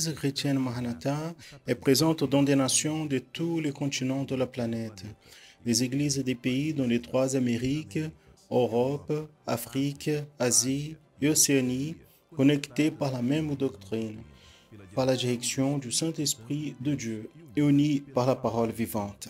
l'Église chrétienne Maranatha est présente dans des nations de tous les continents de la planète. Les églises des pays dans les trois Amériques, Europe, Afrique, Asie et Océanie, connectées par la même doctrine, par la direction du Saint-Esprit de Dieu et unies par la parole vivante.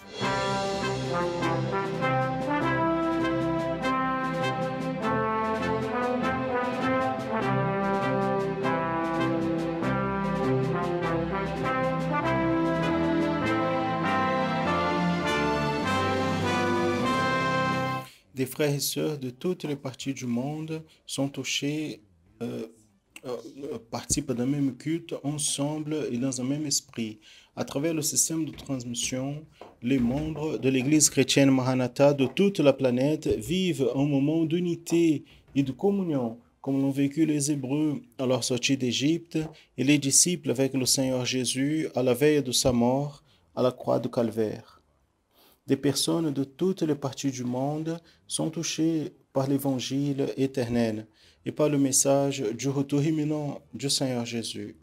Des frères et sœurs de toutes les parties du monde sont touchés, participent d'un même culte ensemble et dans un même esprit. À travers le système de transmission, les membres de l'Église chrétienne Maranatha de toute la planète vivent un moment d'unité et de communion, comme l'ont vécu les Hébreux à leur sortie d'Égypte et les disciples avec le Seigneur Jésus à la veille de sa mort à la croix de Calvaire. Des personnes de toutes les parties du monde sont touchées par l'évangile éternel et par le message du retour imminent du Seigneur Jésus.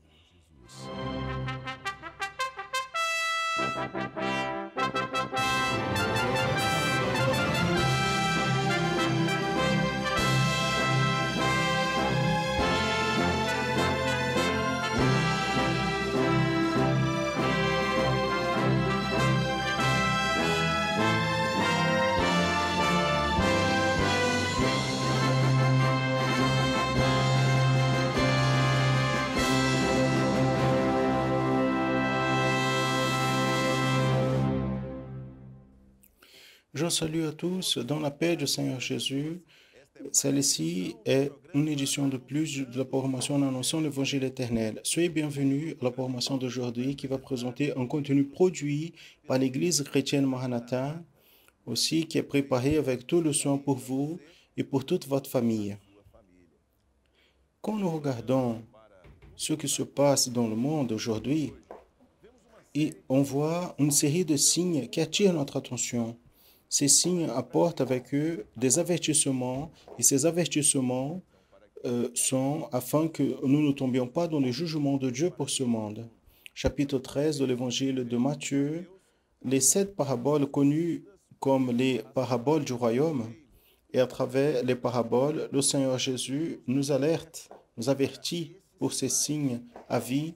Je salue à tous dans la paix du Seigneur Jésus. Celle-ci est une édition de plus de la programmation en annonçant l'évangile éternel. Soyez bienvenus à la programmation d'aujourd'hui qui va présenter un contenu produit par l'Église chrétienne Maranatha, aussi qui est préparé avec tout le soin pour vous et pour toute votre famille. Quand nous regardons ce qui se passe dans le monde aujourd'hui, et on voit une série de signes qui attirent notre attention. Ces signes apportent avec eux des avertissements et ces avertissements sont afin que nous ne tombions pas dans le jugement de Dieu pour ce monde. Chapitre 13 de l'évangile de Matthieu, les 7 paraboles connues comme les paraboles du royaume, et à travers les paraboles, le Seigneur Jésus nous alerte, nous avertit pour ces signes, avis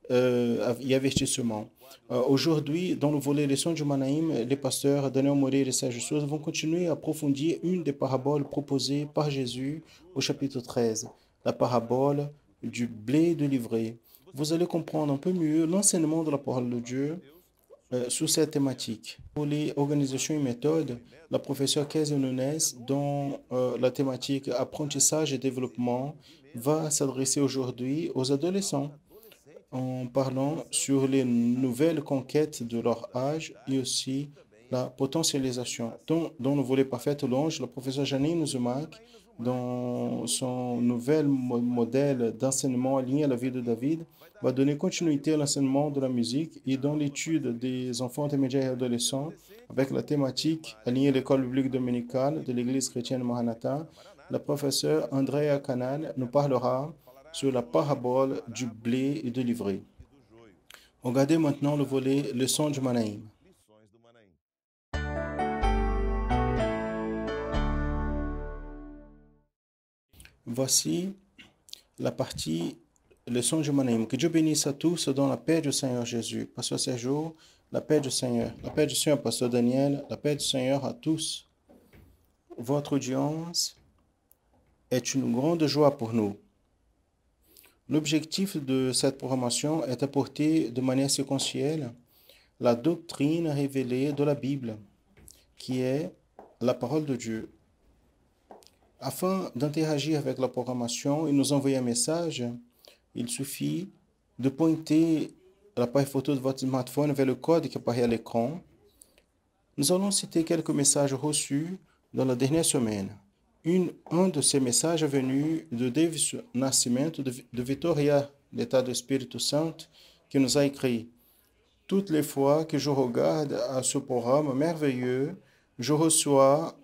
et avertissements. Aujourd'hui, dans le volet Leçons du Manaïm, les pasteurs Daniel Moreira et Serge Souza vont continuer à approfondir une des paraboles proposées par Jésus au chapitre 13, la parabole du blé de l'ivraie. Vous allez comprendre un peu mieux l'enseignement de la parole de Dieu sous cette thématique. Pour les organisations et méthodes, la professeure Kézia Nunes, dont la thématique apprentissage et développement, va s'adresser aujourd'hui aux adolescents en parlant sur les nouvelles conquêtes de leur âge et aussi la potentialisation. Dans le volet Parfaite Louange, la professeure Janine Zumak, dans son nouvel modèle d'enseignement aligné à la vie de David, va donner continuité à l'enseignement de la musique et dans l'étude des enfants intermédiaires et adolescents avec la thématique alignée à l'école biblique dominicale de l'Église chrétienne Maranatha. La professeure Andrea Canal nous parlera sur la parabole du blé et de l'ivraie. Regardez maintenant le volet Leçons du Manaïm. Voici la partie Leçons du Manaïm. Que Dieu bénisse à tous dans la paix du Seigneur Jésus. Pasteur Sergio, la paix du Seigneur. La paix du Seigneur, Pasteur Daniel, la paix du Seigneur à tous. Votre audience est une grande joie pour nous. L'objectif de cette programmation est d'apporter de manière séquentielle la doctrine révélée de la Bible, qui est la parole de Dieu. Afin d'interagir avec la programmation et nous envoyer un message, il suffit de pointer l'appareil photo de votre smartphone vers le code qui apparaît à l'écran. Nous allons citer quelques messages reçus dans la dernière semaine. Un de ces messages est venu de Davis Nascimento, de Vitória, l'État de Espírito Santo, qui nous a écrit: toutes les fois que je regarde à ce programme merveilleux, je reçois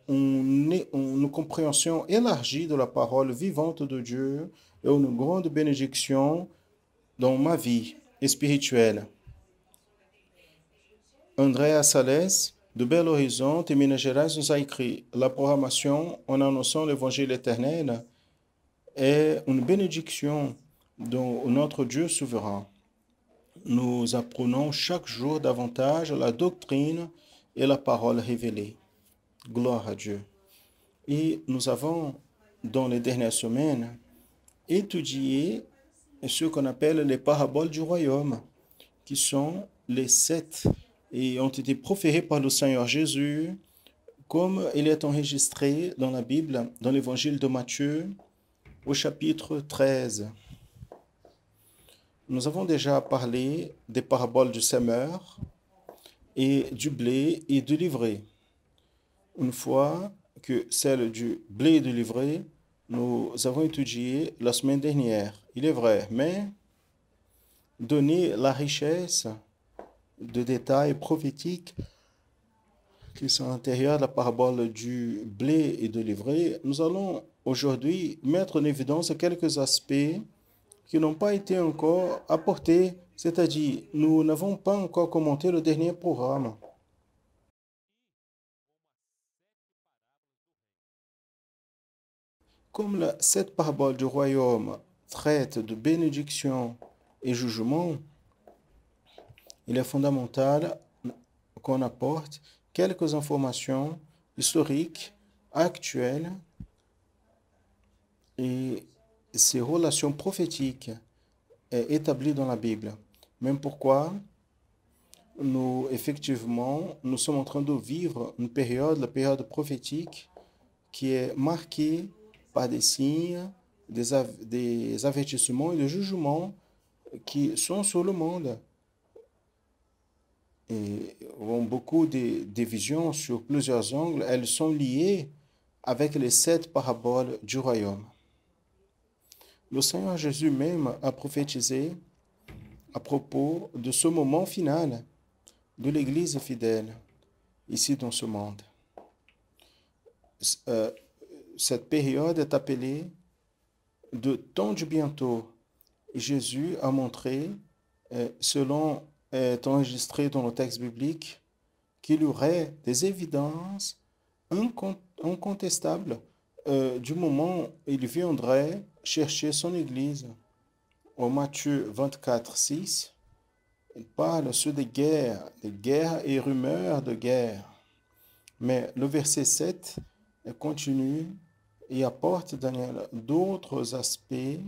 une compréhension élargie de la parole vivante de Dieu et une grande bénédiction dans ma vie spirituelle. Andréa Sales, de Belo Horizonte, Minas Gerais, nous a écrit: la programmation en annonçant l'évangile éternel est une bénédiction de notre Dieu souverain. Nous apprenons chaque jour davantage la doctrine et la parole révélée. Gloire à Dieu. Et nous avons, dans les dernières semaines, étudié ce qu'on appelle les paraboles du royaume, qui sont les 7 et ont été proférées par le Seigneur Jésus, comme il est enregistré dans la Bible, dans l'évangile de Matthieu, au chapitre 13. Nous avons déjà parlé des paraboles du semeur et du blé et du livret. Une fois que celle du blé et du livret, nous avons étudié la semaine dernière. Il est vrai, mais donner la richesse de détails prophétiques qui sont à l'intérieur de la parabole du blé et du livret, nous allons aujourd'hui mettre en évidence quelques aspects qui n'ont pas été encore apportés, c'est-à-dire nous n'avons pas encore commenté le dernier programme. Comme cette parabole du royaume traite de bénédiction et jugement, il est fondamental qu'on apporte quelques informations historiques, actuelles et ces relations prophétiques établies dans la Bible. Même pourquoi nous sommes en train de vivre une période, la période prophétique, qui est marquée par des signes, des avertissements et des jugements qui sont sur le monde. Et ont beaucoup de visions sur plusieurs angles. Elles sont liées avec les 7 paraboles du royaume. Le Seigneur Jésus même a prophétisé à propos de ce moment final de l'Église fidèle ici dans ce monde. Cette période est appelée de temps du bientôt. Et Jésus a montré, selon est enregistré dans le texte biblique, qu'il y aurait des évidences incontestables du moment où il viendrait chercher son Église. Au Matthieu 24, 6, il parle sur des guerres et rumeurs de guerre. Mais le verset 7 continue et apporte d'autres aspects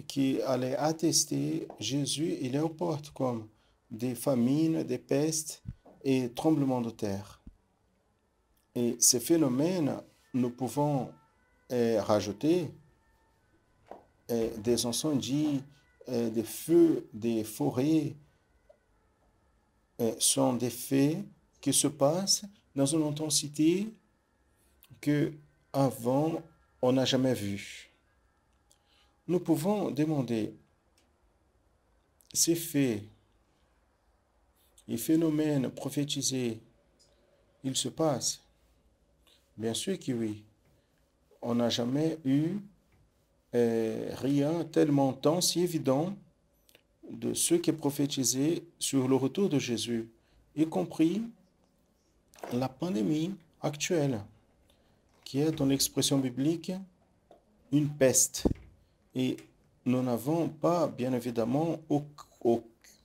qui allaient attester Jésus, il est aux portes, comme des famines, des pestes et tremblements de terre. Et ces phénomènes, nous pouvons rajouter des incendies, des feux, des forêts, sont des faits qui se passent dans une intensité que avant on n'a jamais vue. Nous pouvons demander, ces faits et phénomènes prophétisés, ils se passent? Bien sûr que oui. On n'a jamais eu rien tellement tant si évident de ce qui est prophétisé sur le retour de Jésus, y compris la pandémie actuelle, qui est dans l'expression biblique une peste. Et nous n'avons pas, bien évidemment,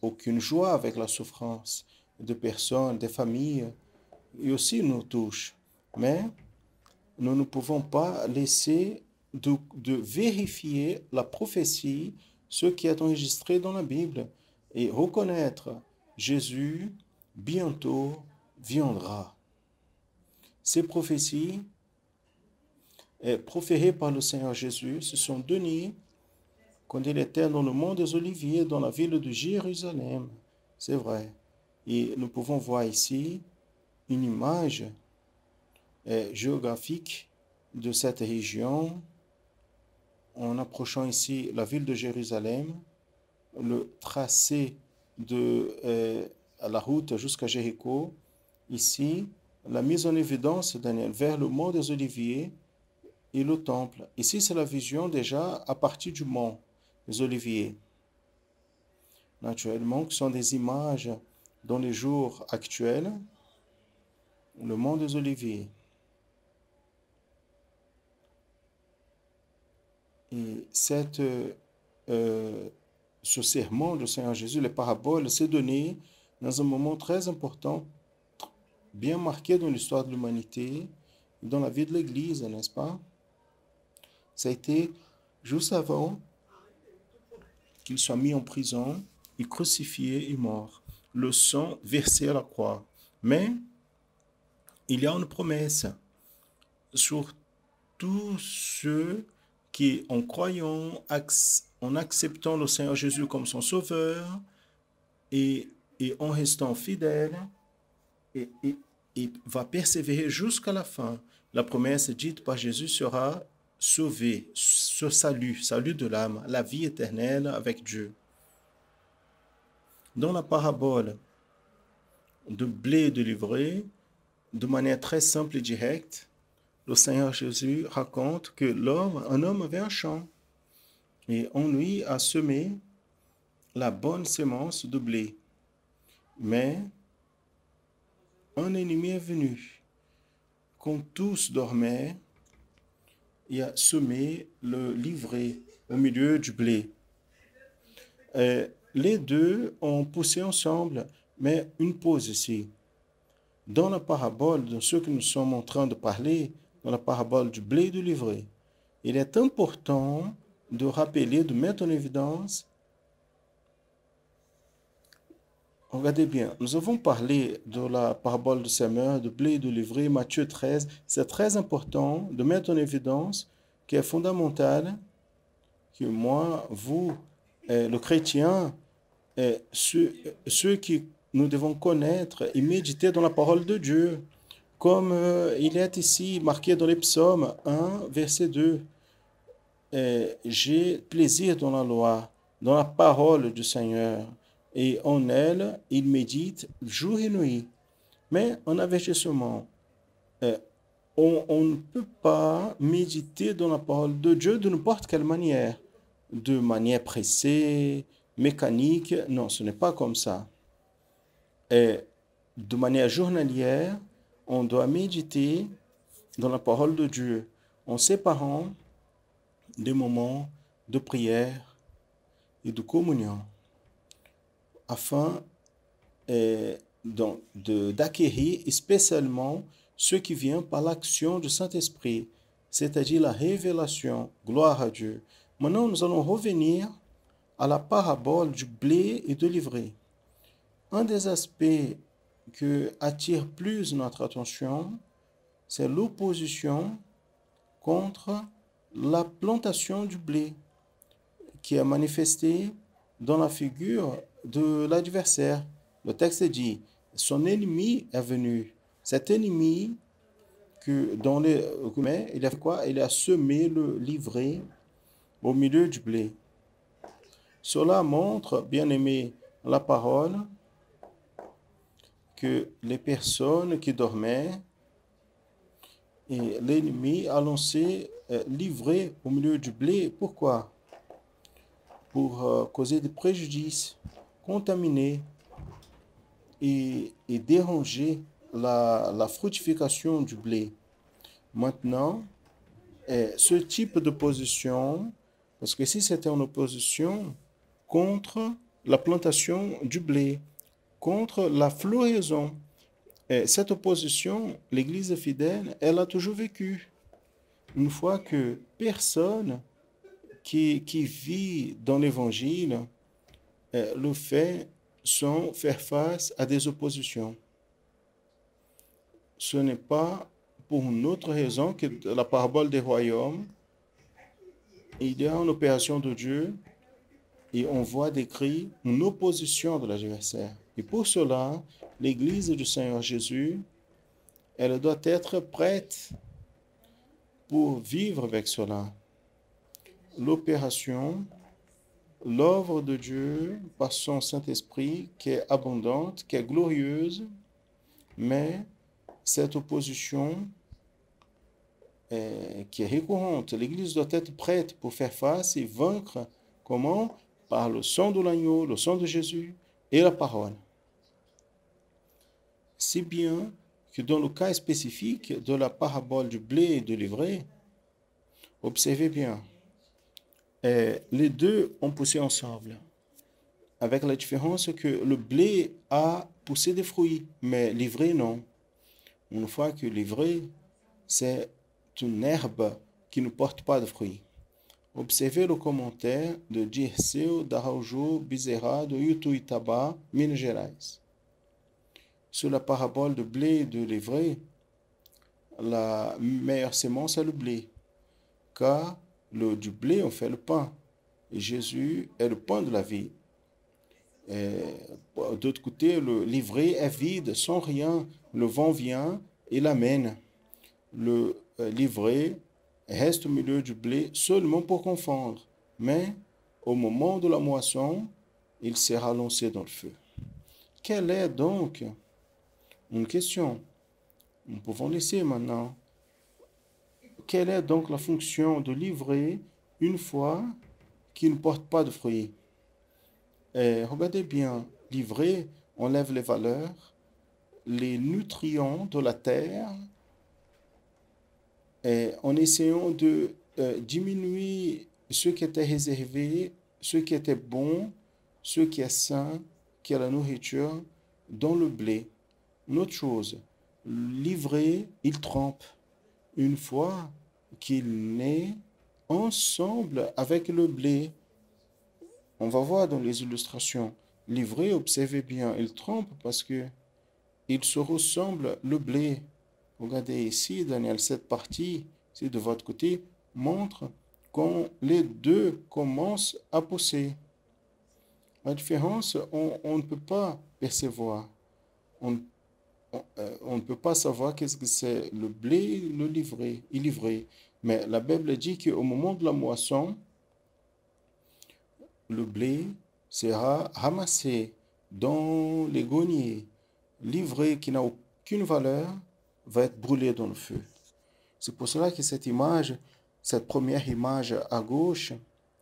aucune joie avec la souffrance de personnes, des familles, et aussi nous touche. Mais nous ne pouvons pas laisser de vérifier la prophétie, ce qui est enregistré dans la Bible, et reconnaître Jésus bientôt viendra. Ces prophéties proférées par le Seigneur Jésus se sont données quand il était dans le mont des Oliviers, dans la ville de Jérusalem. C'est vrai. Et nous pouvons voir ici une image géographique de cette région en approchant ici la ville de Jérusalem, le tracé de la route jusqu'à Jéricho. Ici, la mise en évidence, Daniel, vers le mont des Oliviers et le temple. Ici, c'est la vision déjà à partir du mont des Oliviers. naturellement, qui sont des images dans les jours actuels, le mont des Oliviers. Et ce sermon du Seigneur Jésus, les paraboles, s'est donné dans un moment très important, bien marqué dans l'histoire de l'humanité, dans la vie de l'Église, n'est-ce pas? Ça a été juste avant qu'il soit mis en prison, et crucifié et mort. Le sang versé à la croix. Mais il y a une promesse sur tous ceux qui, en croyant, en acceptant le Seigneur Jésus comme son sauveur et, en restant fidèle, et va persévérer jusqu'à la fin. La promesse dite par Jésus sera sauvé, ce salut de l'âme, la vie éternelle avec Dieu. Dans la parabole de blé et de livret, de manière très simple et directe, le Seigneur Jésus raconte que un homme avait un champ et on lui a semé la bonne semence de blé. Mais un ennemi est venu. Quand tous dormaient, il a semé le livret au milieu du blé. Les deux ont poussé ensemble, mais une pause ici. Dans la parabole de ce que nous sommes en train de parler, dans la parabole du blé et du livret, il est important de rappeler, de mettre en évidence. Regardez bien, nous avons parlé de la parabole du semeur, du blé et du livret, Matthieu 13. C'est très important de mettre en évidence, qui est fondamental, que moi, vous, le chrétien, ceux qui nous devons connaître et méditer dans la parole de Dieu, comme il est ici marqué dans les psaumes 1, verset 2. J'ai plaisir dans la loi, dans la parole du Seigneur, et en elle, il médite jour et nuit. Mais en avertissement, on ne peut pas méditer dans la parole de Dieu de n'importe quelle manière, de manière pressée, mécanique. Non, ce n'est pas comme ça. Et de manière journalière, on doit méditer dans la parole de Dieu en séparant des moments de prière et de communion afin d'acquérir spécialement ce qui vient par l'action du Saint-Esprit, c'est-à-dire la révélation. Gloire à Dieu. Maintenant, nous allons revenir à la parabole du blé et de l'ivraie. Un des aspects qui attire plus notre attention, c'est l'opposition contre la plantation du blé, qui est manifestée dans la figure de l'adversaire. Le texte dit, son ennemi est venu. Cet ennemi, il a fait quoi? Il a semé le livret au milieu du blé. Cela montre, bien aimé, la parole, que les personnes qui dormaient, et l'ennemi a lancé l'ivraie au milieu du blé. Pourquoi? Pour causer des préjudices, contaminer et déranger la fructification du blé. Maintenant, ce type de position, parce que si c'était une opposition contre la plantation du blé, contre la floraison, cette opposition, l'Église fidèle, elle a toujours vécu. Une fois que personne qui vit dans l'Évangile le fait sans faire face à des oppositions. Ce n'est pas pour une autre raison que la parabole des royaumes. Il y a une opération de Dieu et on voit décrit une opposition de l'adversaire. Et pour cela, l'Église du Seigneur Jésus, elle doit être prête pour vivre avec cela. L'opération, l'œuvre de Dieu par son Saint-Esprit qui est abondante, qui est glorieuse, mais cette opposition qui est récurrente. L'Église doit être prête pour faire face et vaincre. Comment? par le sang de l'agneau, le sang de Jésus et la parole. Si bien que dans le cas spécifique de la parabole du blé et de l'ivraie, observez bien, les deux ont poussé ensemble, avec la différence que le blé a poussé des fruits, mais l'ivraie non. Une fois que l'ivraie, c'est une herbe qui ne porte pas de fruits. Observez le commentaire de Dirceu d'Araujo Bezerra de Ituiutaba, Minas Gerais. Sur la parabole de blé et de l'ivraie, la meilleure sémence est le blé, car du blé on fait le pain, et Jésus est le pain de la vie. D'autre côté, l'ivraie est vide, sans rien, le vent vient et l'amène. L'ivraie reste au milieu du blé seulement pour confondre, mais au moment de la moisson, il sera lancé dans le feu. Quelle est donc une question? Nous pouvons laisser maintenant. Quelle est donc la fonction de l'ivraie une fois qu'il ne porte pas de fruits? Regardez bien, l'ivraie enlève les valeurs, les nutriments de la terre, en essayant de diminuer ce qui était réservé, ce qui était bon, ce qui est sain, qui est la nourriture, dans le blé. Une autre chose, l'ivraie, il trempe. Une fois qu'il naît ensemble avec le blé, on va voir dans les illustrations, l'ivraie, observez bien, il trempe parce que il se ressemble le blé. Regardez ici, Daniel, cette partie, c'est de votre côté, montre quand les deux commencent à pousser. La différence, on ne peut pas percevoir. On ne peut pas savoir qu'est-ce que c'est le blé, l'ivraie. Mais la Bible dit qu'au moment de la moisson, le blé sera ramassé dans les greniers. L'ivraie qui n'a aucune valeur va être brûlé dans le feu. C'est pour cela que cette image, cette première image à gauche,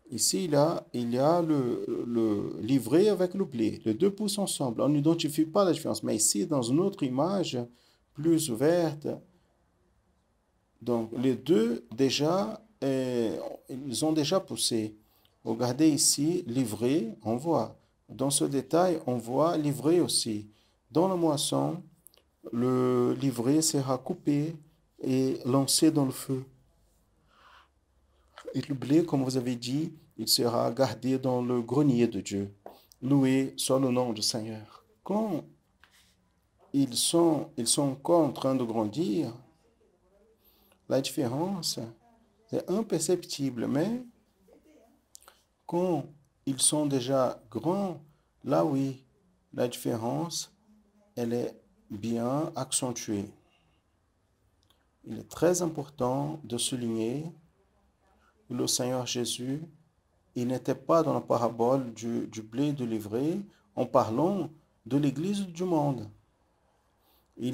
ici, il y a l'ivraie avec le blé. Les deux poussent ensemble. On n'identifie pas la différence. Mais ici, dans une autre image, plus ouverte, donc les deux déjà, ils ont déjà poussé. Regardez ici, l'ivraie, on voit. Dans ce détail, on voit l'ivraie aussi. Dans la moisson, l'ivraie sera coupé et lancé dans le feu. Et le blé, comme vous avez dit, il sera gardé dans le grenier de Dieu. Loué soit le nom du Seigneur. Quand ils sont encore en train de grandir, la différence est imperceptible, mais quand ils sont déjà grands, là oui, la différence, elle est bien accentuée. Il est très important de souligner que le Seigneur Jésus, il n'était pas dans la parabole du blé et de l'ivraie en parlant de l'Église du monde. Il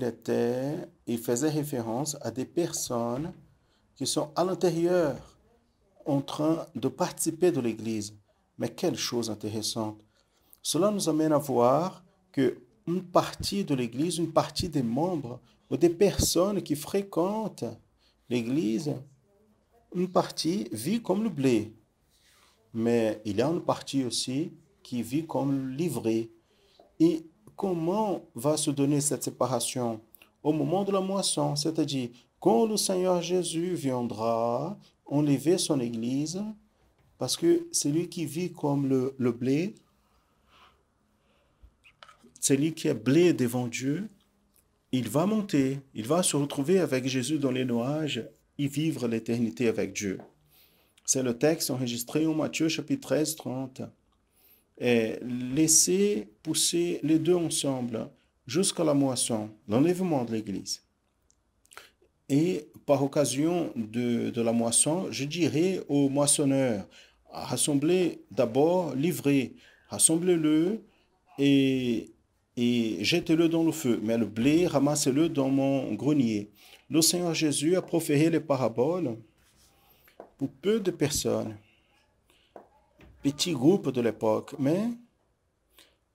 faisait référence à des personnes qui sont à l'intérieur en train de participer de l'Église. Mais quelle chose intéressante. Cela nous amène à voir que une partie de l'Église, une partie des membres ou des personnes qui fréquentent l'Église, une partie vit comme le blé. Mais il y a une partie aussi qui vit comme l'ivraie. Et comment va se donner cette séparation? Au moment de la moisson, c'est-à-dire quand le Seigneur Jésus viendra enlever son Église, parce que celui qui vit comme le blé, celui qui est blé devant Dieu, il va monter, il va se retrouver avec Jésus dans les nuages et vivre l'éternité avec Dieu. C'est le texte enregistré en Matthieu chapitre 13, 30. Et laissez pousser les deux ensemble jusqu'à la moisson, l'enlèvement de l'Église. Et par occasion de la moisson, je dirais aux moissonneurs, rassemblez d'abord l'ivraie, rassemblez-le et jetez-le dans le feu. Mais le blé, ramassez-le dans mon grenier. Le Seigneur Jésus a proféré les paraboles pour peu de personnes. petits groupes de l'époque, mais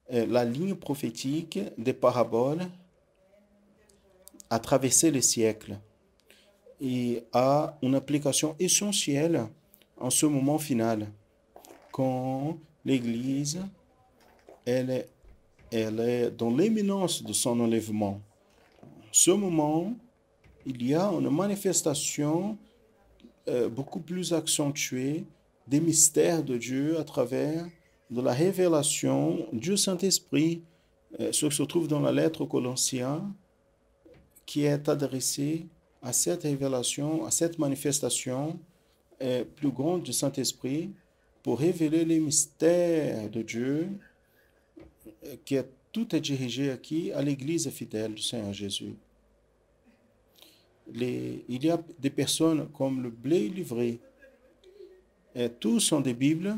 la ligne prophétique des paraboles a traversé les siècles et a une application essentielle en ce moment final, quand l'Église, elle est dans l'imminence de son enlèvement. En ce moment, il y a une manifestation beaucoup plus accentuée des mystères de Dieu à travers de la révélation du Saint-Esprit, ce qui se trouve dans la lettre aux Colossiens, qui est adressée à cette révélation, à cette manifestation plus grande du Saint-Esprit pour révéler les mystères de Dieu, tout est dirigé aquí à l'Église fidèle du Seigneur Jésus. Il y a des personnes comme le blé livré, et tous sont des Bibles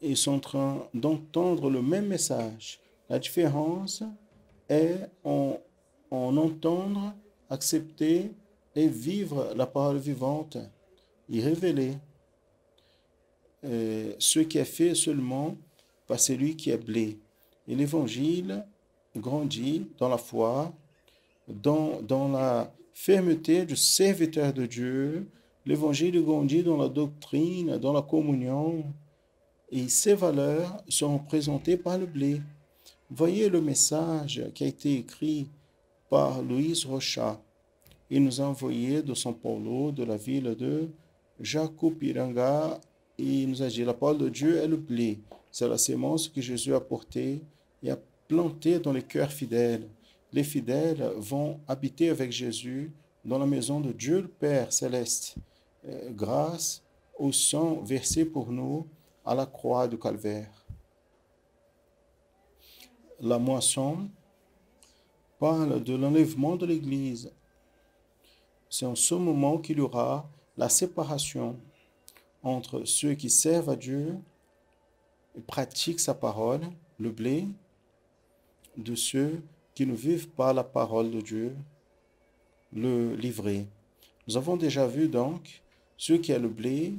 et sont en train d'entendre le même message. La différence est en entendre, accepter et vivre la parole vivante et révéler ce qui est fait seulement par celui qui est blé. Et l'évangile grandit dans la foi, dans la fermeté du serviteur de Dieu. L'évangile grandit dans la doctrine, dans la communion. Et ces valeurs sont présentées par le blé. Voyez le message qui a été écrit par Louis Rocha. Il nous a envoyé de São Paulo, de la ville de Jacupiranga, et il nous a dit, la parole de Dieu est le blé. C'est la sémence que Jésus a portée et a plantée dans les cœurs fidèles. Les fidèles vont habiter avec Jésus dans la maison de Dieu le Père céleste, grâce au sang versé pour nous à la croix du Calvaire. La moisson parle de l'enlèvement de l'Église. C'est en ce moment qu'il y aura la séparation entre ceux qui servent à Dieu et pratiquent sa parole, le blé, de ceux qui ne vivent pas la parole de Dieu, le livret. Nous avons déjà vu donc ceux qui ont le blé,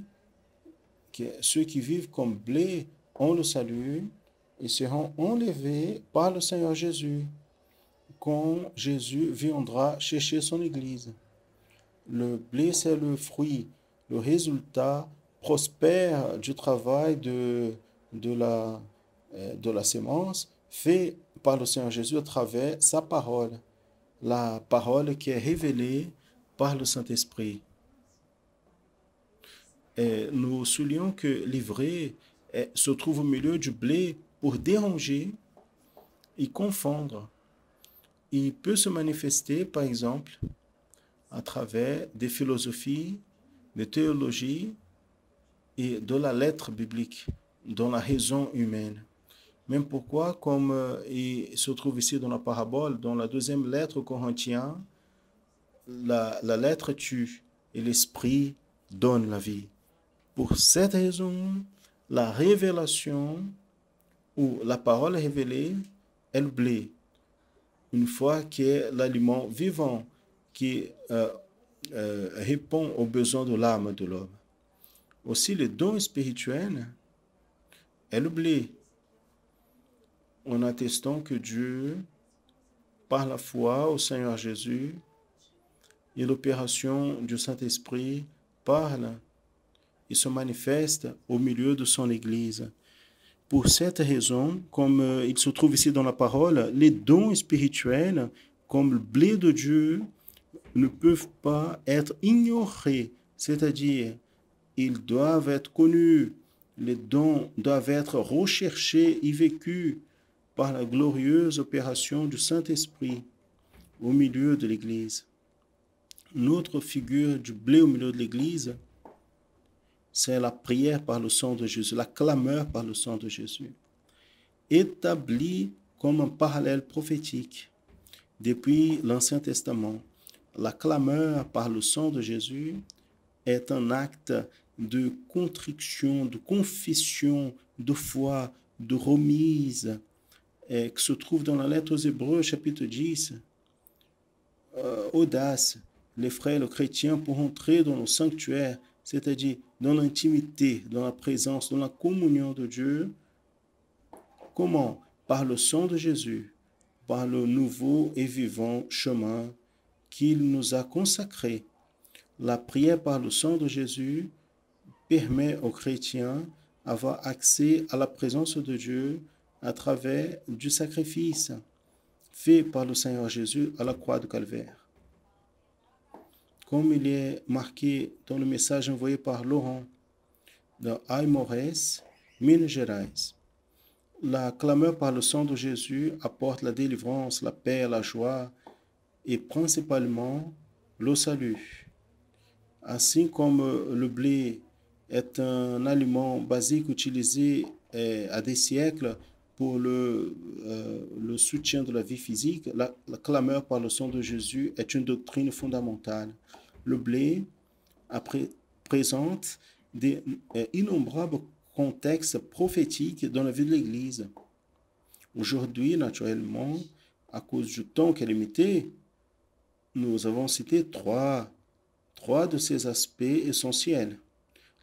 ceux qui vivent comme blé ont le salut et seront enlevés par le Seigneur Jésus quand Jésus viendra chercher son Église. Le blé, c'est le fruit, le résultat prospère du travail de la sémence fait par le Seigneur Jésus à travers sa parole, la parole qui est révélée par le Saint-Esprit. Et nous soulignons que l'ivraie se trouve au milieu du blé pour déranger et confondre. Il peut se manifester, par exemple, à travers des philosophies, des théologies et de la lettre biblique, dans la raison humaine. Même pourquoi, comme il se trouve ici dans la parabole, dans la deuxième lettre aux Corinthiens, la lettre tue et l'esprit donne la vie. Pour cette raison, la révélation ou la parole révélée est le blé. Une fois qu'il est l'aliment vivant qui répond aux besoins de l'âme de l'homme. Aussi, le don spirituel est le blé. En attestant que Dieu, par la foi au Seigneur Jésus et l'opération du Saint-Esprit, parle et se manifeste au milieu de son Église. Pour cette raison, comme il se trouve ici dans la parole, les dons spirituels, comme le blé de Dieu, ne peuvent pas être ignorés, c'est-à-dire ils doivent être connus, les dons doivent être recherchés et vécus par la glorieuse opération du Saint-Esprit au milieu de l'Église. Une autre figure du blé au milieu de l'Église, c'est la prière par le sang de Jésus, la clameur par le sang de Jésus, établie comme un parallèle prophétique depuis l'Ancien Testament. La clameur par le sang de Jésus est un acte de contrition, de confession, de foi, de remise, qui se trouve dans la lettre aux Hébreux, chapitre 10. Audace, les frères, les chrétiens, pour entrer dans le sanctuaire c'est-à-dire dans l'intimité, dans la présence, dans la communion de Dieu. Comment? Par le sang de Jésus, par le nouveau et vivant chemin qu'il nous a consacré. La prière par le sang de Jésus permet aux chrétiens d'avoir accès à la présence de Dieu à travers du sacrifice fait par le Seigneur Jésus à la croix de Calvaire. Comme il est marqué dans le message envoyé par Laurent dans Aimorés, Minas Gerais. La clameur par le sang de Jésus apporte la délivrance, la paix, la joie et principalement le salut. Ainsi comme le blé est un aliment basique utilisé à des siècles pour le soutien de la vie physique, la clameur par le sang de Jésus est une doctrine fondamentale. Le blé présente innombrables contextes prophétiques dans la vie de l'Église. Aujourd'hui, naturellement, à cause du temps qui est limité, nous avons cité trois de ces aspects essentiels.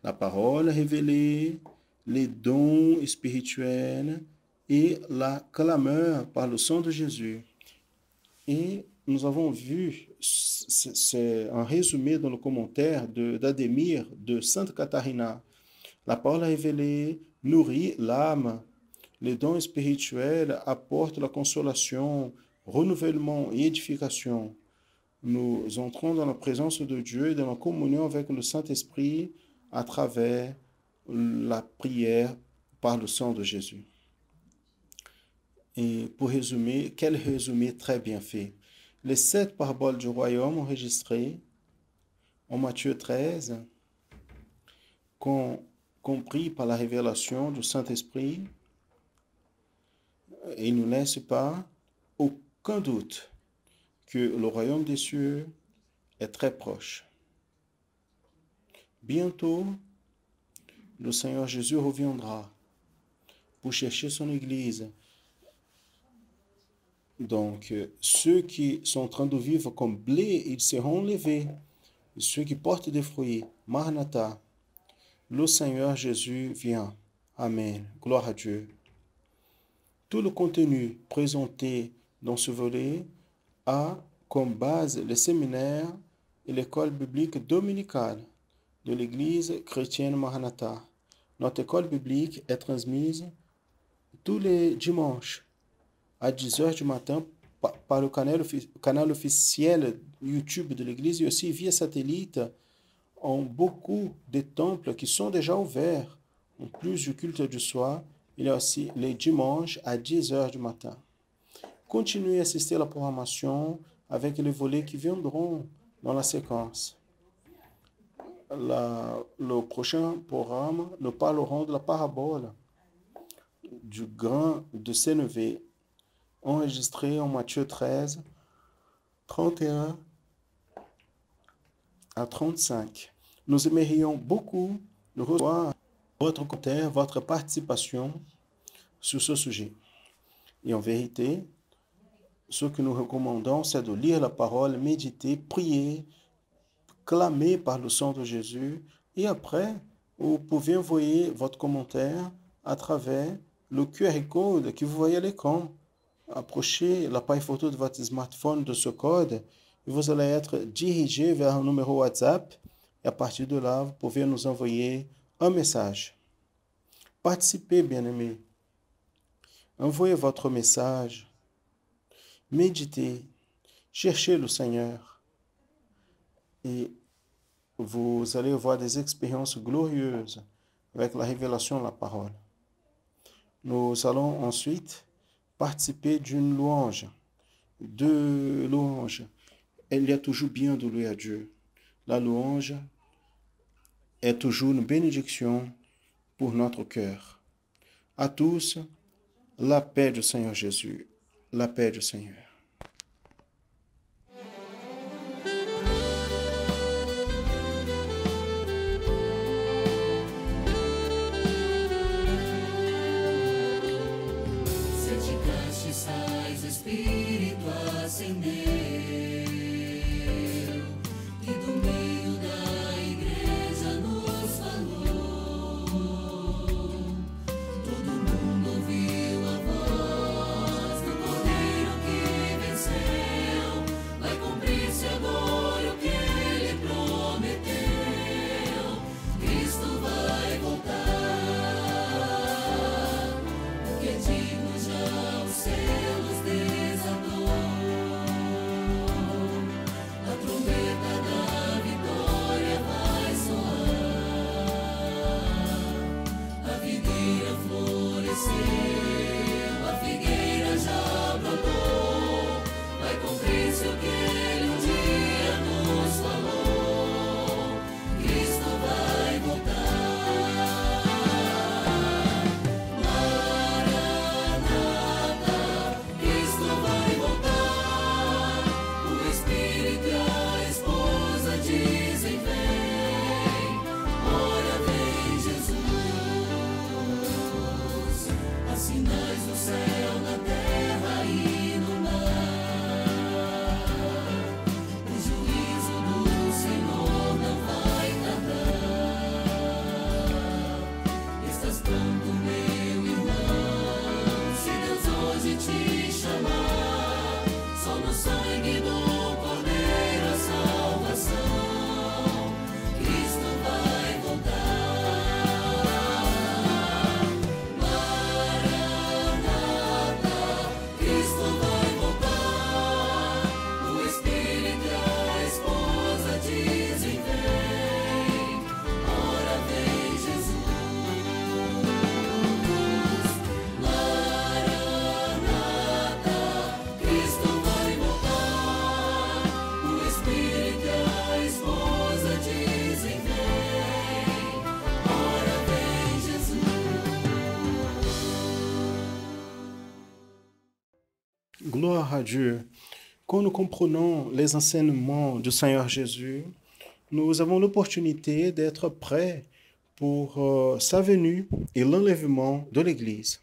La parole révélée, les dons spirituels et la clameur par le sang de Jésus. Et nous avons vu, c'est un résumé dans le commentaire d'Adémir de Sainte Catharina. La parole révélée nourrit l'âme. Les dons spirituels apportent la consolation, renouvellement et édification. Nous entrons dans la présence de Dieu et dans la communion avec le Saint-Esprit à travers la prière par le sang de Jésus. Et pour résumer, quel résumé très bien fait. Les 7 paraboles du royaume enregistrées en Matthieu 13, compris par la révélation du Saint-Esprit, et ne laisse pas aucun doute que le royaume des cieux est très proche. Bientôt, le Seigneur Jésus reviendra pour chercher son Église. Donc, ceux qui sont en train de vivre comme blé, ils seront levés. Ceux qui portent des fruits, Maranatha, le Seigneur Jésus vient. Amen. Gloire à Dieu. Tout le contenu présenté dans ce volet a comme base le séminaire et l'école biblique dominicale de l'Église chrétienne Maranatha. Notre école biblique est transmise tous les dimanches à 10h du matin par le canal officiel YouTube de l'Église et aussi via satellite en beaucoup de temples qui sont déjà ouverts. En plus du culte du soir, il y a aussi les dimanches à 10h du matin. Continuez à assister à la programmation avec les volets qui viendront dans la séquence. Le prochain programme, nous parlerons de la parabole du grain de sénévé, enregistré en Matthieu 13, 31 à 35. Nous aimerions beaucoup recevoir votre commentaire, votre participation sur ce sujet. Et en vérité, ce que nous recommandons, c'est de lire la parole, méditer, prier, clamer par le sang de Jésus. Et après, vous pouvez envoyer votre commentaire à travers le QR code que vous voyez à l'écran. Approchez l'appareil photo de votre smartphone de ce code et vous allez être dirigé vers un numéro WhatsApp. Et à partir de là, vous pouvez nous envoyer un message. Participez, bien-aimés. Envoyez votre message. Méditez. Cherchez le Seigneur. Et vous allez avoir des expériences glorieuses avec la révélation de la parole. Nous allons ensuite participer d'une louange. De louange. Il y a toujours bien de louer à Dieu. La louange est toujours une bénédiction pour notre cœur. À tous, la paix du Seigneur Jésus. La paix du Seigneur. Espírito acendeu e do meio da igreja no Gloire à Dieu. Quand nous comprenons les enseignements du Seigneur Jésus, nous avons l'opportunité d'être prêts pour sa venue et l'enlèvement de l'Église.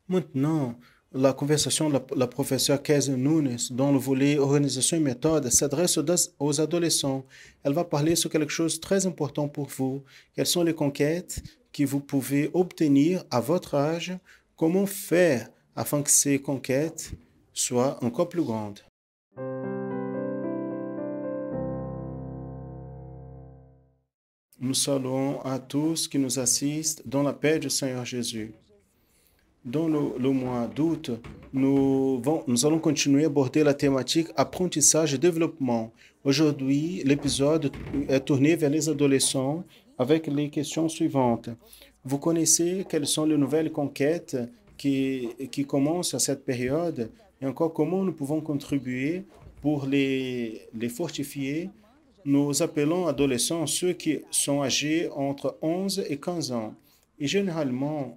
Maintenant, la conversation de la professeure Casey Nunes, dans le volet organisation et méthode, s'adresse aux adolescents. Elle va parler sur quelque chose de très important pour vous. Quelles sont les conquêtes que vous pouvez obtenir à votre âge? Comment faire afin que ces conquêtes soient encore plus grandes? Nous saluons à tous qui nous assistent dans la paix du Seigneur Jésus. Dans le mois d'août, nous allons continuer à aborder la thématique apprentissage et développement. Aujourd'hui, l'épisode est tourné vers les adolescents avec les questions suivantes. Vous connaissez quelles sont les nouvelles conquêtes qui commencent à cette période et encore comment nous pouvons contribuer pour les fortifier. Nous appelons adolescents ceux qui sont âgés entre 11 et 15 ans et généralement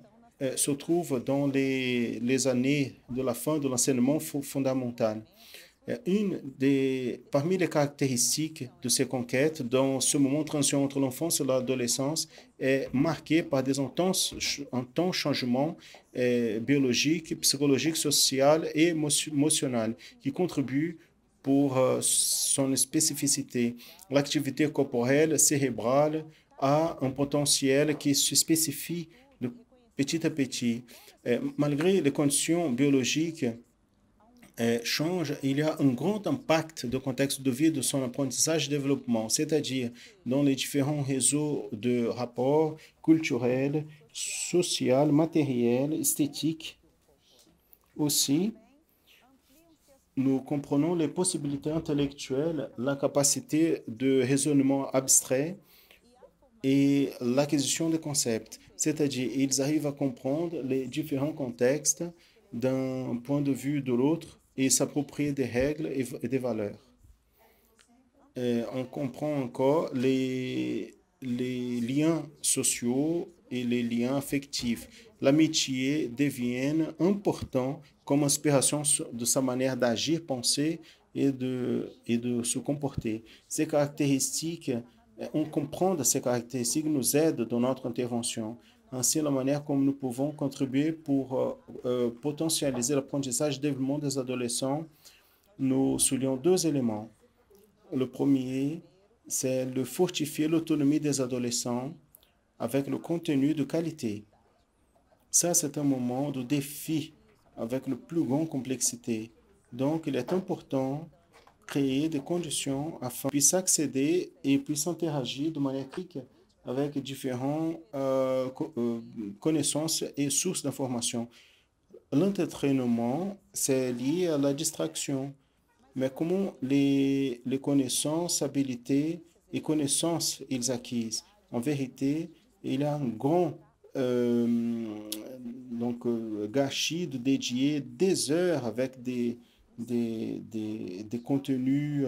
se trouvent dans les années de la fin de l'enseignement fondamental. Parmi les caractéristiques de ces conquêtes, dans ce moment de transition entre l'enfance et l'adolescence, est marqué par des intenses changements biologiques, psychologiques, sociaux et émotionnels qui contribuent pour son spécificité. L'activité corporelle, cérébrale a un potentiel qui se spécifie de petit à petit. Malgré les conditions biologiques change, il y a un grand impact du contexte de vie de son apprentissage et développement, c'est-à-dire dans les différents réseaux de rapports culturels, sociaux, matériels, esthétiques. Aussi, nous comprenons les possibilités intellectuelles, la capacité de raisonnement abstrait et l'acquisition de concepts, c'est-à-dire ils arrivent à comprendre les différents contextes d'un point de vue de l'autre et s'approprier des règles et des valeurs. On comprend encore les liens sociaux et les liens affectifs. L'amitié devient important comme inspiration de sa manière d'agir, penser et de se comporter. Ces caractéristiques, on comprend de ces caractéristiques nous aide dans notre intervention. Ainsi, la manière comme nous pouvons contribuer pour potentialiser l'apprentissage et le développement des adolescents, nous soulignons deux éléments. Le premier, c'est de fortifier l'autonomie des adolescents avec le contenu de qualité. Ça, c'est un moment de défi avec le plus grande complexité. Donc, il est important de créer des conditions afin qu'ils puissent accéder et puissent interagir de manière critique avec différentes connaissances et sources d'informations. L'entraînement, c'est lié à la distraction. Mais comment les connaissances, habilités et connaissances ils acquises? En vérité, il y a un grand gâchis de dédier des heures avec des contenus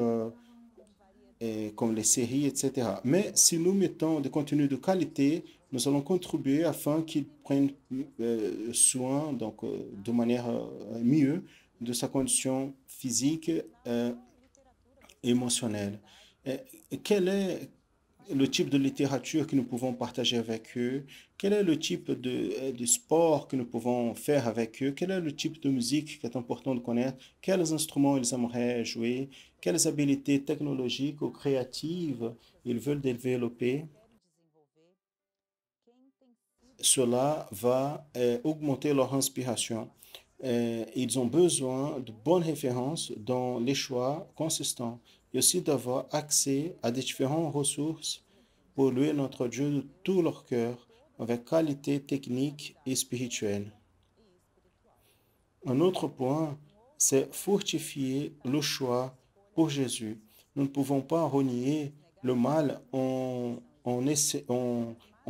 comme les séries, etc. Mais si nous mettons des contenus de qualité, nous allons contribuer afin qu'ils prennent soin, de manière mieux, de sa condition physique et émotionnelle. Et quel est le type de littérature que nous pouvons partager avec eux? Quel est le type de sport que nous pouvons faire avec eux? Quel est le type de musique qui est important de connaître? Quels instruments ils aimeraient jouer? Quelles habiletés technologiques ou créatives ils veulent développer? Cela va augmenter leur inspiration. Ils ont besoin de bonnes références dans les choix consistants et aussi d'avoir accès à des différentes ressources pour louer notre Dieu de tout leur cœur avec qualité technique et spirituelle. Un autre point, c'est fortifier le choix pour Jésus. Nous ne pouvons pas renier le mal en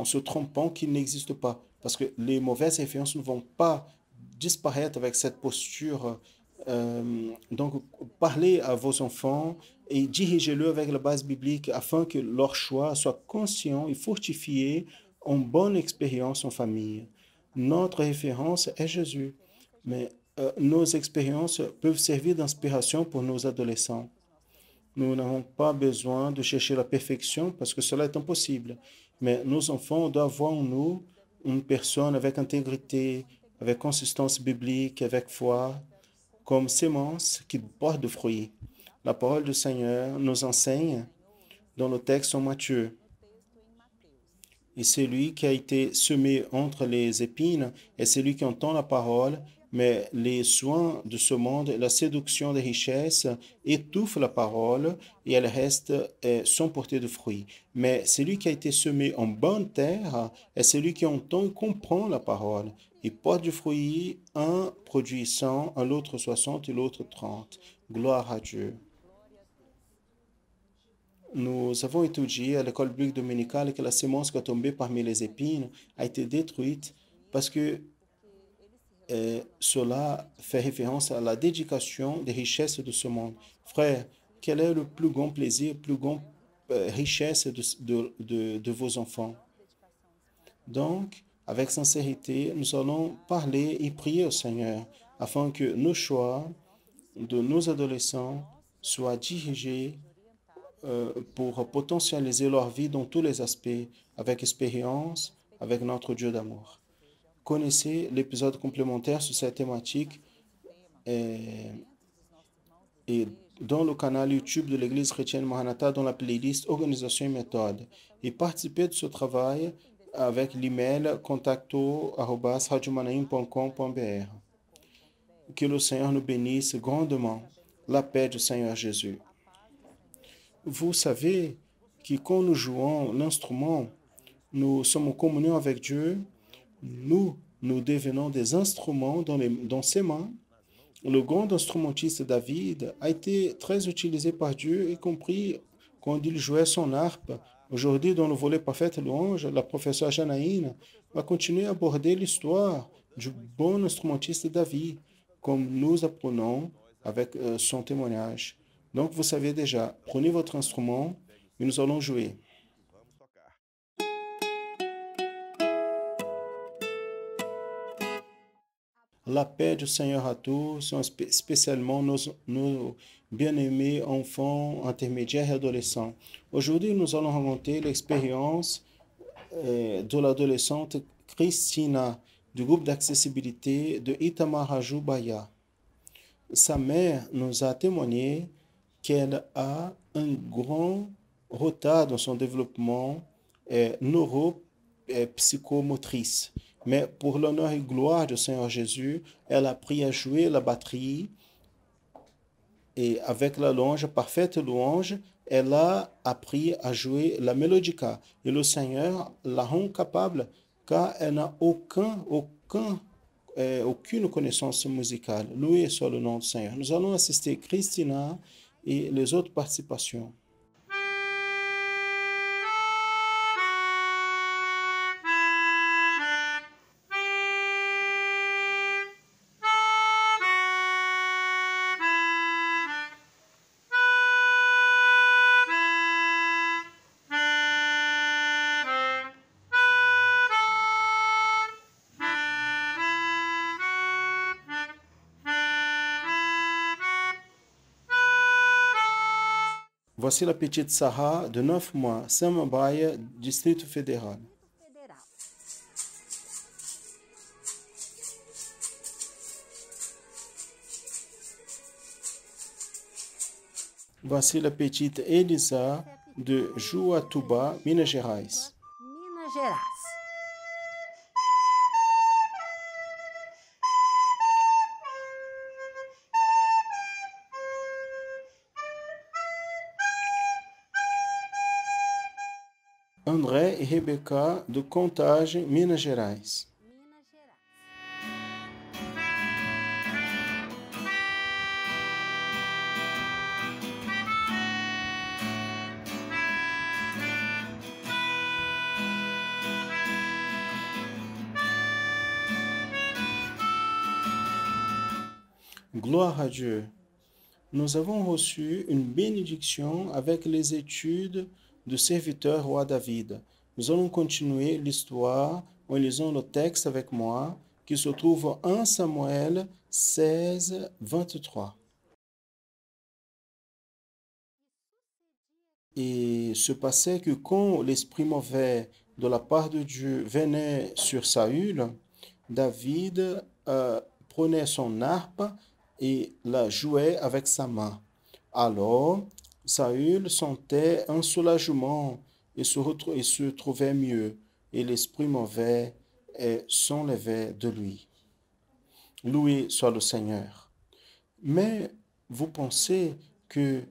se trompant qu'il n'existe pas. Parce que les mauvaises influences ne vont pas disparaître avec cette posture. Donc, parlez à vos enfants et dirigez-le avec la base biblique afin que leur choix soit conscient et fortifié en bonne expérience en famille. Notre référence est Jésus. Mais nos expériences peuvent servir d'inspiration pour nos adolescents. Nous n'avons pas besoin de chercher la perfection parce que cela est impossible. Mais nos enfants doivent voir en nous une personne avec intégrité, avec consistance biblique, avec foi, comme sémence qui porte de fruits. La parole du Seigneur nous enseigne dans le texte en Matthieu. Et celui qui a été semé entre les épines est celui qui entend la parole, mais les soins de ce monde, la séduction des richesses étouffent la parole et elle reste sans porter de fruits. Mais celui qui a été semé en bonne terre est celui qui entend et comprend la parole. Il porte du fruit, un produit 100, un l'autre 60 et l'autre 30. Gloire à Dieu. Nous avons étudié à l'école biblique dominicale que la sémence qui a tombé parmi les épines a été détruite parce que cela fait référence à la dédication des richesses de ce monde. Frère, quel est le plus grand plaisir, plus grande richesse de vos enfants? Donc, avec sincérité, nous allons parler et prier au Seigneur afin que nos choix de nos adolescents soient dirigés pour potentialiser leur vie dans tous les aspects, avec expérience, avec notre Dieu d'amour. Connaissez l'épisode complémentaire sur cette thématique et dans le canal YouTube de l'Église chrétienne Maranatha dans la playlist Organisation et méthode. Et participez de ce travail avec l'email contacto@radiomanaim.com.br. Que le Seigneur nous bénisse grandement. La paix du Seigneur Jésus. Vous savez que quand nous jouons l'instrument, nous sommes en communion avec Dieu, nous devenons des instruments dans ses mains. Le grand instrumentiste David a été très utilisé par Dieu, y compris quand il jouait son harpe. Aujourd'hui, dans le volet Parfaite Louange, la professeure Janaïne va continuer à aborder l'histoire du bon instrumentiste David, comme nous apprenons avec son témoignage. Donc, vous savez déjà, prenez votre instrument et nous allons jouer. La paix du Seigneur à tous, spécialement nos bien-aimés enfants, intermédiaires et adolescents. Aujourd'hui, nous allons raconter l'expérience de l'adolescente Christina du groupe d'accessibilité de Itamaraju Bahia. Sa mère nous a témoigné qu'elle a un grand retard dans son développement neuropsychomotrice. Mais pour l'honneur et gloire du Seigneur Jésus, elle a appris à jouer la batterie et avec la louange, parfaite louange, elle a appris à jouer la mélodica. Et le Seigneur la rend capable car elle n'a aucune connaissance musicale. Loué soit le nom du Seigneur. Nous allons assister Christina et les autres participations. Voici la petite Sarah de 9 mois, Samambaia, Distrito Fédéral. Voici la petite Elisa de Juatuba, Minas Gerais. Minas Gerais. André e Rebeca de Contagem, Minas Gerais. Minas Gerais. Gloire à Dieu. Nous avons reçu une bénédiction avec les études du serviteur roi David. Nous allons continuer l'histoire en lisant le texte avec moi qui se trouve en 1 Samuel 16, 23. Et se passait que quand l'esprit mauvais de la part de Dieu venait sur Saül, David prenait son harpe et la jouait avec sa main. Alors, Saül sentait un soulagement et se trouvait mieux, et l'esprit mauvais s'enlevait de lui. Loué soit le Seigneur. Mais vous pensez que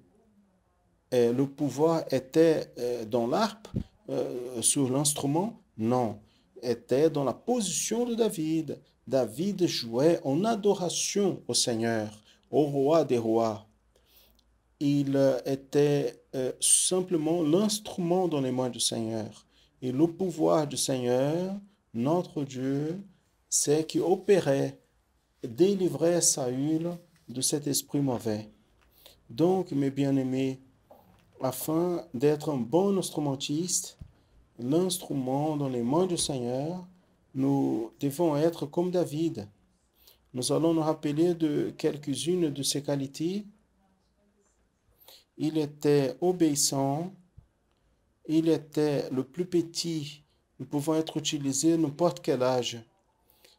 le pouvoir était dans l'harpe, sur l'instrument? Non, était dans la position de David. David jouait en adoration au Seigneur, au roi des rois. Il était simplement l'instrument dans les mains du Seigneur. Et le pouvoir du Seigneur, notre Dieu, c'est qui opérait, délivrait Saül de cet esprit mauvais. Donc, mes bien-aimés, afin d'être un bon instrumentiste, l'instrument dans les mains du Seigneur, nous devons être comme David. Nous allons nous rappeler de quelques-unes de ses qualités. Il était obéissant, il était le plus petit. Nous pouvons être utilisés à n'importe quel âge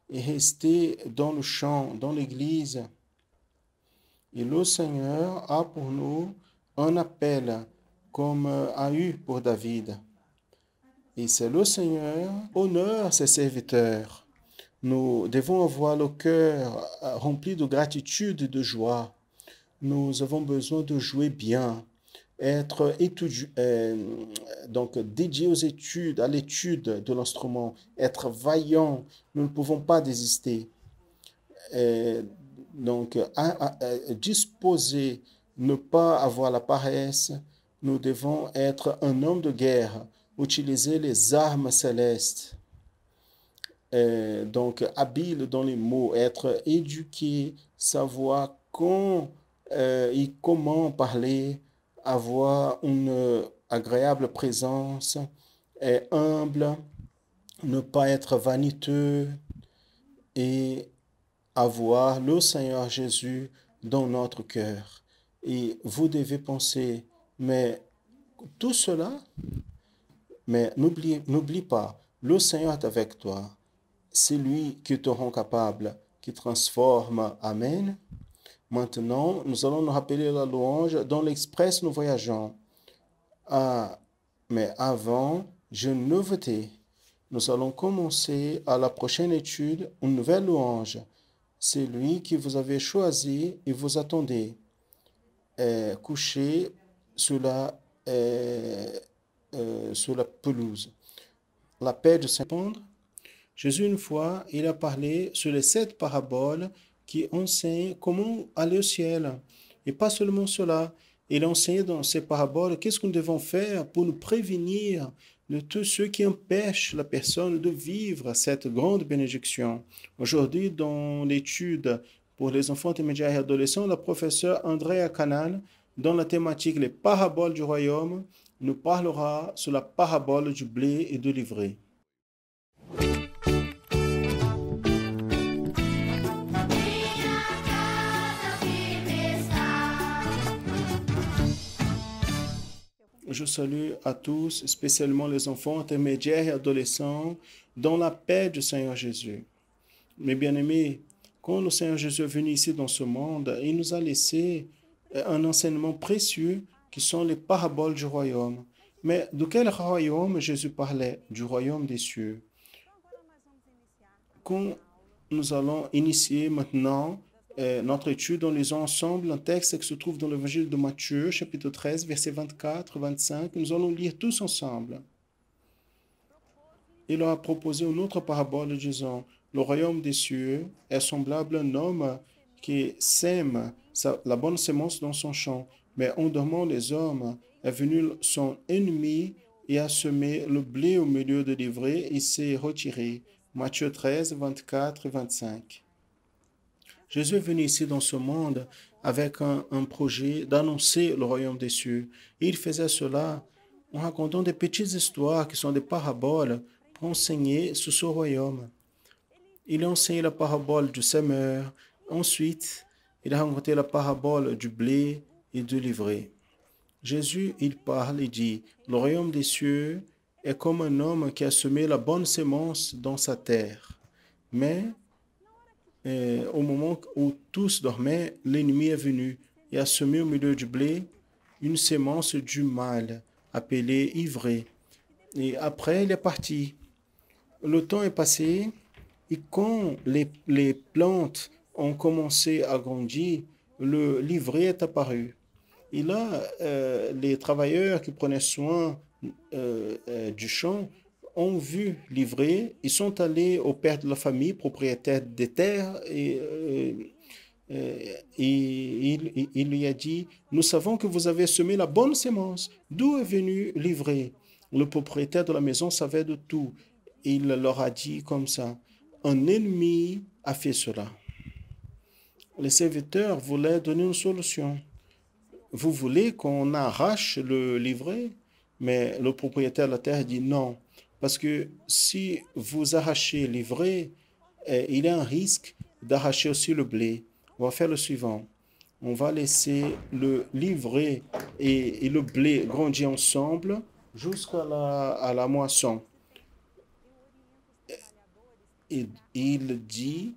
et rester dans le champ, dans l'église. Et le Seigneur a pour nous un appel comme a eu pour David. Et c'est le Seigneur honore ses serviteurs. Nous devons avoir le cœur rempli de gratitude et de joie. Nous avons besoin de jouer bien, être donc dédié aux études, à l'étude de l'instrument, être vaillant. Nous ne pouvons pas désister. Donc, disposer, ne pas avoir la paresse. Nous devons être un homme de guerre, utiliser les armes célestes. Donc, habile dans les mots, être éduqué, savoir quand et comment parler, avoir une agréable présence, humble, ne pas être vaniteux et avoir le Seigneur Jésus dans notre cœur. Et vous devez penser, mais tout cela, mais n'oublie pas, le Seigneur est avec toi. C'est lui qui te rend capable, qui transforme. Amen. Maintenant, nous allons nous rappeler la louange. Dans l'Express, nous voyageons. Ah, mais avant, j'ai une nouveauté. Nous allons commencer à la prochaine étude une nouvelle louange. C'est lui que vous avez choisi et vous attendez. Couché sur la pelouse. La paix du Seigneur. Jésus, une fois, il a parlé sur les 7 paraboles qui enseignent comment aller au ciel. Et pas seulement cela, il a enseigné dans ces paraboles qu'est-ce que nous devons faire pour nous prévenir de tous ceux qui empêchent la personne de vivre cette grande bénédiction. Aujourd'hui, dans l'étude pour les enfants intermédiaires et adolescents, la professeure Andrea Canal, dans la thématique Les paraboles du royaume, nous parlera sur la parabole du blé et de l'ivraie. Je salue à tous, spécialement les enfants intermédiaires et adolescents, dans la paix du Seigneur Jésus. Mes bien-aimés, quand le Seigneur Jésus est venu ici dans ce monde, il nous a laissé un enseignement précieux qui sont les paraboles du royaume. Mais de quel royaume Jésus parlait? Du royaume des cieux. Quand nous allons initier maintenant notre étude, en lisant ensemble un texte qui se trouve dans l'évangile de Matthieu, chapitre 13, versets 24, 25. Nous allons lire tous ensemble. Il leur a proposé une autre parabole disant, le royaume des cieux est semblable à un homme qui sème la bonne semence dans son champ, mais en dormant les hommes est venu son ennemi et a semé le blé au milieu de l'ivraie et s'est retiré. Matthieu 13, 24 et 25. Jésus est venu ici dans ce monde avec un projet d'annoncer le royaume des cieux. Et il faisait cela en racontant des petites histoires qui sont des paraboles pour enseigner sur ce royaume. Il a enseigné la parabole du semeur, Ensuite, il a raconté la parabole du blé et du livret. Jésus, il parle et dit, le royaume des cieux est comme un homme qui a semé la bonne sémence dans sa terre. Mais au moment où tous dormaient, l'ennemi est venu et a semé au milieu du blé une sémence du mal, appelée ivraie. Et après, il est parti. Le temps est passé et quand les plantes ont commencé à grandir, le livret est apparu. Et là, les travailleurs qui prenaient soin du champ ont vu l'ivraie, ils sont allés au père de la famille, propriétaire des terres, il lui a dit, nous savons que vous avez semé la bonne sémence. D'où est venu l'ivraie? Le propriétaire de la maison savait de tout. Il leur a dit comme ça, un ennemi a fait cela. Les serviteurs voulaient donner une solution. Vous voulez qu'on arrache le livret? Mais le propriétaire de la terre dit non. Parce que si vous arrachez le livret, il y a un risque d'arracher aussi le blé. On va faire le suivant. On va laisser le livret et le blé grandir ensemble jusqu'à la moisson. Et il dit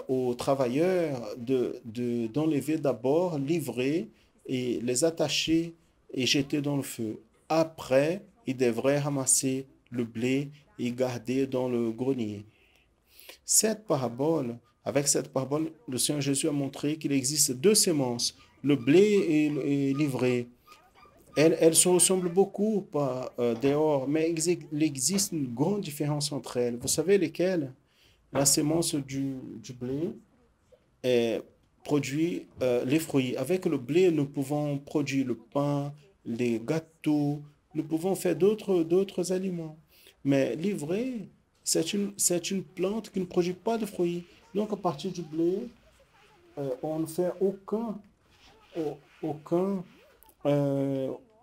aux travailleurs d'enlever d'abord l'ivraie et les attacher et jeter dans le feu. Après, ils devraient ramasser le blé et garder dans le grenier. Avec cette parabole, le Seigneur Jésus a montré qu'il existe deux semences, le blé et l'ivraie. Elles se ressemblent beaucoup dehors, mais il existe une grande différence entre elles. Vous savez lesquelles? La sémence du blé produit les fruits. Avec le blé, nous pouvons produire le pain, les gâteaux, nous pouvons faire d'autres aliments. Mais l'ivraie, c'est une plante qui ne produit pas de fruits. Donc, à partir du blé, on ne fait aucun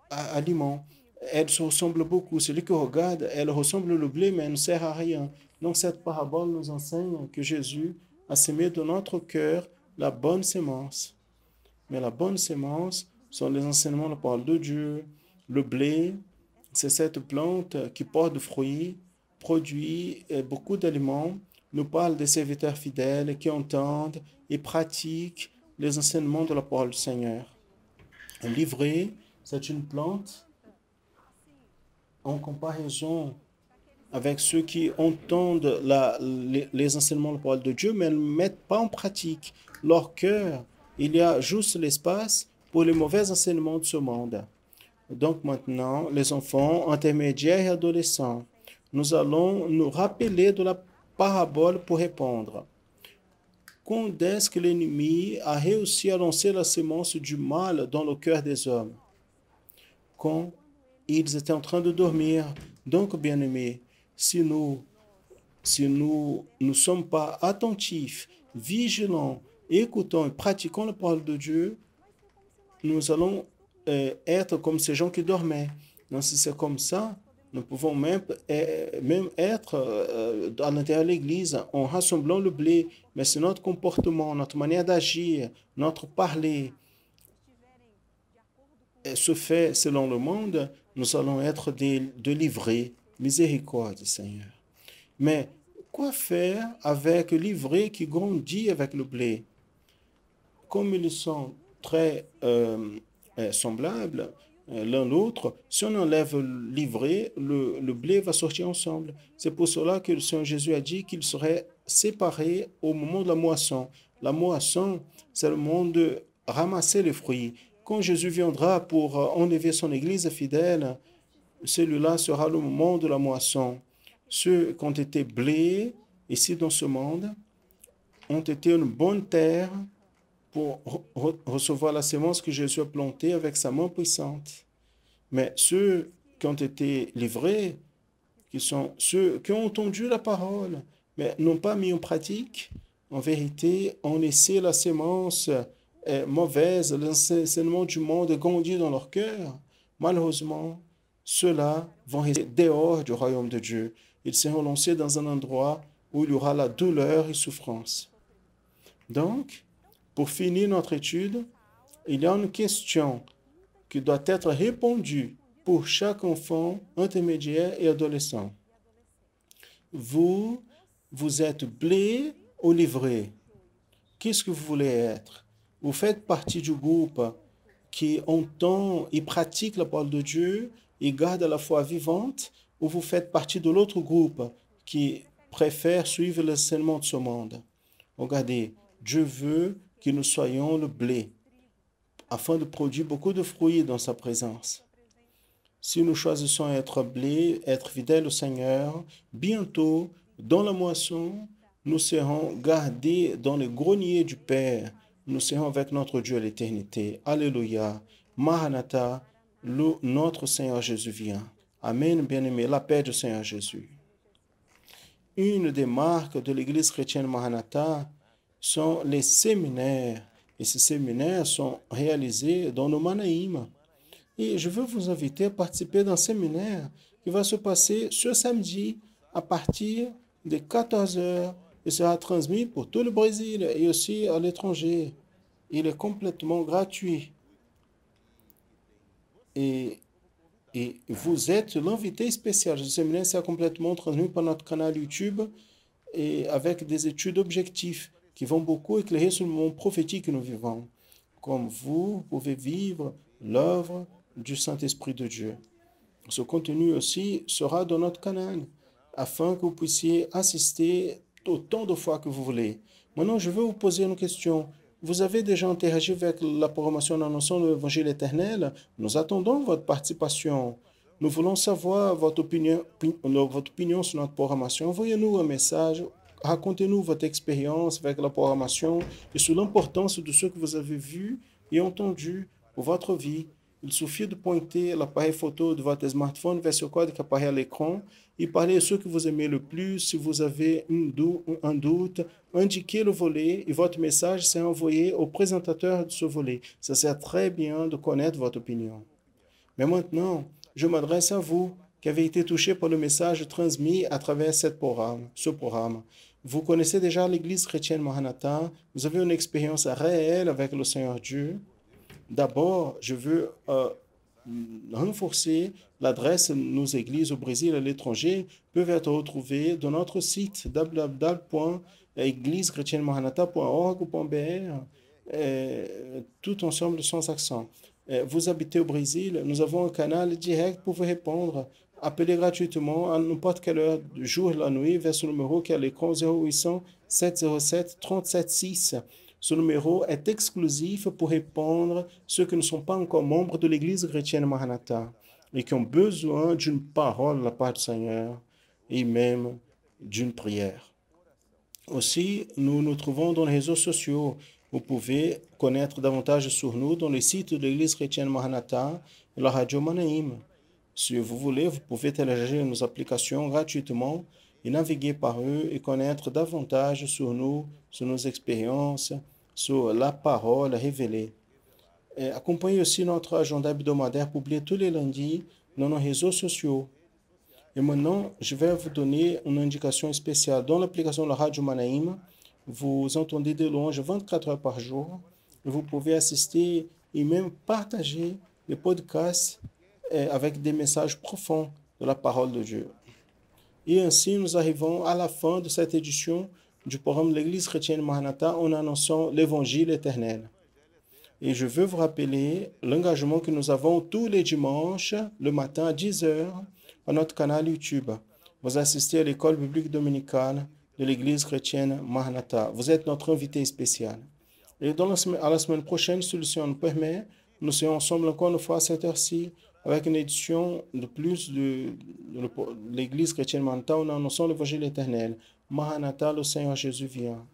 aliment. Elle se ressemble beaucoup. Celui qui regarde, elle ressemble au blé, mais elle ne sert à rien. Donc, cette parabole nous enseigne que Jésus a semé dans notre cœur la bonne sémence. Mais la bonne sémence sont les enseignements de la parole de Dieu. Le blé, c'est cette plante qui porte des fruits, produit beaucoup d'aliments, nous parle des serviteurs fidèles qui entendent et pratiquent les enseignements de la parole du Seigneur. L'ivraie, c'est une plante en comparaison avec ceux qui entendent les enseignements de la parole de Dieu, mais ne mettent pas en pratique. Leur cœur, il y a juste l'espace pour les mauvais enseignements de ce monde. Donc maintenant, les enfants intermédiaires et adolescents, nous allons nous rappeler de la parabole pour répondre. Quand est-ce que l'ennemi a réussi à lancer la sémence du mal dans le cœur des hommes? Quand ils étaient en train de dormir. Donc, bien-aimés, si nous ne sommes pas attentifs, vigilants, écoutons et pratiquons la parole de Dieu, nous allons être comme ces gens qui dormaient. Donc, si c'est comme ça, nous pouvons même être à l'intérieur de l'Église en rassemblant le blé, mais c'est notre comportement, notre manière d'agir, notre parler se fait selon le monde, nous allons être de livrés. Miséricorde, Seigneur. Mais quoi faire avec l'ivraie qui grandit avec le blé? Comme ils sont très semblables l'un l'autre, si on enlève l'ivraie, le blé va sortir ensemble. C'est pour cela que le Seigneur Jésus a dit qu'il serait séparé au moment de la moisson. La moisson, c'est le moment de ramasser les fruits. Quand Jésus viendra pour enlever son Église fidèle, celui-là sera le moment de la moisson. Ceux qui ont été blés ici dans ce monde ont été une bonne terre pour recevoir la sémence que Jésus a plantée avec sa main puissante. Mais ceux qui ont été livrés, qui sont ceux qui ont entendu la parole, mais n'ont pas mis en pratique, en vérité, ont laissé la sémence mauvaise, l'enseignement du monde grandir dans leur cœur. Malheureusement, ceux-là vont rester dehors du royaume de Dieu. Ils seront lancés dans un endroit où il y aura la douleur et souffrance. Donc, pour finir notre étude, il y a une question qui doit être répondue pour chaque enfant, intermédiaire et adolescent. Vous êtes blé ou livré? Qu'est-ce que vous voulez être? Vous faites partie du groupe qui entend et pratique la parole de Dieu et garde la foi vivante, ou vous faites partie de l'autre groupe qui préfère suivre l'enseignement de ce monde? Regardez, Dieu veut que nous soyons le blé afin de produire beaucoup de fruits dans sa présence. Si nous choisissons être blé, être fidèles au Seigneur, bientôt, dans la moisson, nous serons gardés dans le grenier du Père. Nous serons avec notre Dieu à l'éternité. Alléluia. Maranatha, notre Seigneur Jésus vient. Amen, bien-aimé, la paix du Seigneur Jésus. Une des marques de l'Église chrétienne Maranatha sont les séminaires. Et ces séminaires sont réalisés dans nos Manaïm. Et je veux vous inviter à participer d'un séminaire qui va se passer ce samedi à partir de 14 heures. Il sera transmis pour tout le Brésil et aussi à l'étranger. Il est complètement gratuit. Et vous êtes l'invité spécial. Ce séminaire sera complètement transmis par notre canal YouTube et avec des études objectives qui vont beaucoup éclairer sur le monde prophétique que nous vivons. Comme vous pouvez vivre l'œuvre du Saint-Esprit de Dieu. Ce contenu aussi sera dans notre canal afin que vous puissiez assister autant de fois que vous voulez. Maintenant, je vais vous poser une question. Vous avez déjà interagi avec la programmation d'annonçant de l'Évangile éternel? Nous attendons votre participation. Nous voulons savoir votre opinion sur notre programmation. Envoyez-nous un message. Racontez-nous votre expérience avec la programmation et sur l'importance de ce que vous avez vu et entendu pour votre vie. Il suffit de pointer l'appareil photo de votre smartphone vers ce code qui apparaît à l'écran et parler de ce que vous aimez le plus. Si vous avez un doute, indiquez le volet et votre message sera envoyé au présentateur de ce volet. Ça sert très bien de connaître votre opinion. Mais maintenant, je m'adresse à vous qui avez été touchés par le message transmis à travers ce programme. Vous connaissez déjà l'Église chrétienne Maranatha. Vous avez une expérience réelle avec le Seigneur Dieu. D'abord, je veux renforcer l'adresse de nos églises au Brésil et à l'étranger peuvent être retrouvées dans notre site www.égliseschrétienneMaranatha.org.br tout ensemble sans accent. Vous habitez au Brésil, nous avons un canal direct pour vous répondre. Appelez gratuitement à n'importe quelle heure du jour et de la nuit vers ce numéro qui est à l'écran 0800 707 376. Ce numéro est exclusif pour répondre à ceux qui ne sont pas encore membres de l'Église chrétienne Maranatha et qui ont besoin d'une parole de la part du Seigneur et même d'une prière. Aussi, nous nous trouvons dans les réseaux sociaux. Vous pouvez connaître davantage sur nous dans le site de l'Église chrétienne Maranatha et la radio Manaïm. Si vous voulez, vous pouvez télécharger nos applications gratuitement et naviguer par eux et connaître davantage sur nous, sur nos expériences, sur la parole révélée. Et accompagnez aussi notre agenda hebdomadaire publié tous les lundis dans nos réseaux sociaux. Et maintenant, je vais vous donner une indication spéciale. Dans l'application de la radio Manaïm, vous entendez des louanges 24 heures par jour. Et vous pouvez assister et même partager les podcasts avec des messages profonds de la parole de Dieu. Et ainsi, nous arrivons à la fin de cette édition du programme de l'Église chrétienne Maranatha en annonçant l'Évangile éternel. Et je veux vous rappeler l'engagement que nous avons tous les dimanches, le matin à 10 heures, à notre canal YouTube. Vous assistez à l'école biblique dominicale de l'Église chrétienne Maranatha. Vous êtes notre invité spécial. Et à la semaine prochaine, si le Seigneur nous permet, nous serons ensemble encore une fois à cette heure-ci avec une édition de plus de l'Église chrétienne Maranatha en annonçant l'Évangile éternel. Maranatha, le Seigneur Jésus vient.